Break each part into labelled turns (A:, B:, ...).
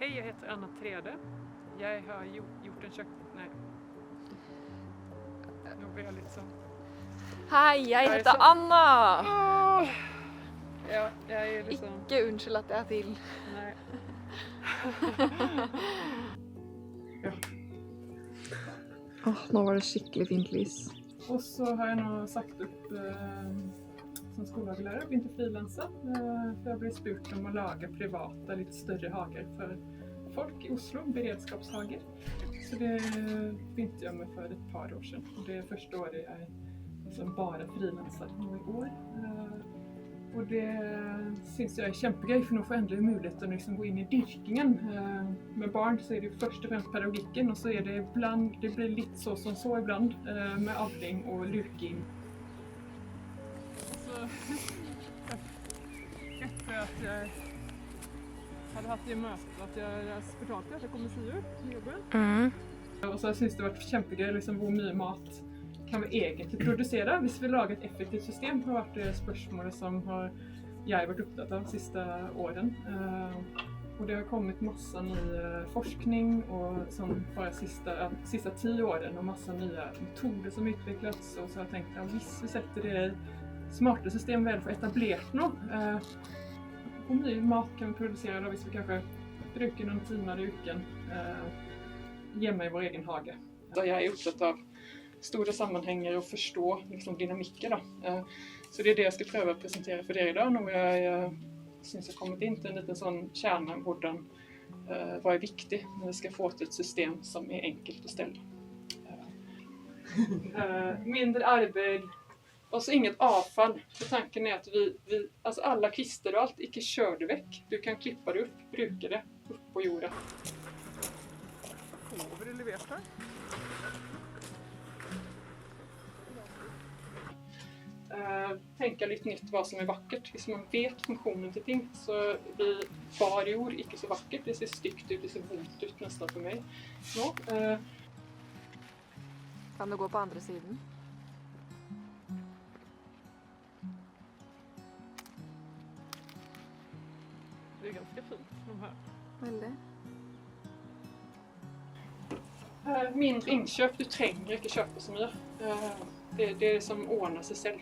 A: Hej, jag heter Anna Trede. Jag har gjort en Nej. Nu blir jag lite så.
B: Hei, jeg heter Anna!
A: Ja, jeg er liksom...
B: Ikke unnskyld at jeg er til.
A: Nej. Ja.
B: Nå var det skikkelig fint lys.
A: Och så har jag nog sagt upp som skollagslärare och begynt att frilansa. För jag blev spurt om att laga privata, lite större hagar för folk i Oslo, beredskapshager. Så det begynte jag med för ett par år sedan. Och det är första året jag är liksom bara frilansar nu i år. Och det syns jag är kjempegøy, för nu får jag ändå möjlighet att liksom gå in i dyrkingen. Med barn så är det först och främst pedagogiken, och så är det ibland, det blir lite så som så ibland med avling och lurking. Så efter att jag hade haft det mötet att jag fortalte att jag kommer si ut i jobben. Och så syns det varit kjempegøy liksom hvor mye mat kan vi egentlig produsere hvis vi lager et effektivt system. Har vært det spørsmålet som jeg vært opptatt av de siste årene. Og det har kommet masse ny forskning og som bare siste 10 årene, og masse nye metoder som utvecklats. Og så har jeg tenkt at hvis vi setter det i smarte system vel for etablert nå, hvor mye mat kan vi produsere da hvis vi kanskje bruker noen timer i uken hjemme i vår egen hage. Da jeg er opptatt av stora sammanhänger och förstå liksom dynamiken då. Så det är det jag ska pröva att presentera för er idag. Nu jag syns jag kommit in till en liten sån kärna hvordan vad är viktigt när vi ska få till ett system som är enkelt att ställa. Mindre arbete och så inget avfall. För tanken är att vi alltså alla kvister och allt inte kör det väck. Du kan klippa det upp, bruka det upp på jorden. Får vi leverera här? Tänka lite nytt vad som är vackert. Hvis man vet funktionen till ting så blir bar jord inte så vackert. Det ser styggt ut, det ser vondt ut nästan för mig.
B: Kan du gå på andra sidan?
A: Det är ganska fint, de här.
B: Väldigt.
A: Mindre inköp, du tränger inte köpa så mycket. Det är som ordnar sig själv.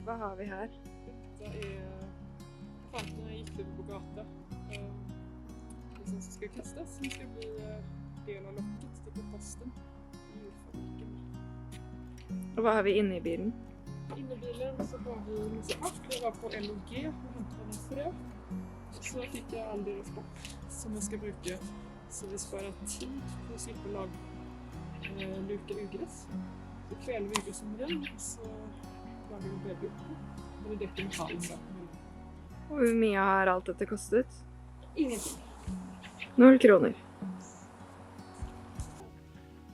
B: Vad har vi här?
A: Det är plantorna jag gick ut på gata. Det som ska kastas, som ska bli del av locket till komposten i djurfabriken.
B: Och vad har vi inne i bilen?
A: Inne i bilen så har vi massa papp. Jag var på LOG och hämtade en frö. Så fick jag all deras papp som jag ska bruka. Så vi sparar tid på att slippa luka ugräs. Så kväll vi ugräs med den så lagar vi bädd upp. Eller däcker med halv.
B: Och hur mycket har allt detta kostat?
A: Ingenting.
B: 0 kronor.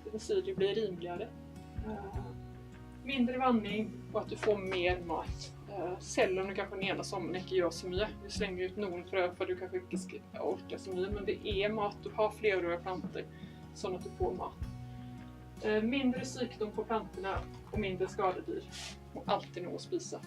A: Det betyder det blir rimligare. Mindre vandring och att du får mer mat. Sällan du kanske den ena sommaren inte gör så mycket. Du slänger ut någon frö för att du kanske inte ska orka så mycket. Men det är mat, du har fleråriga plantor så att du får mat. Mindre sjukdom på plantorna och mindre skadedyr. Och alltid något att spisa.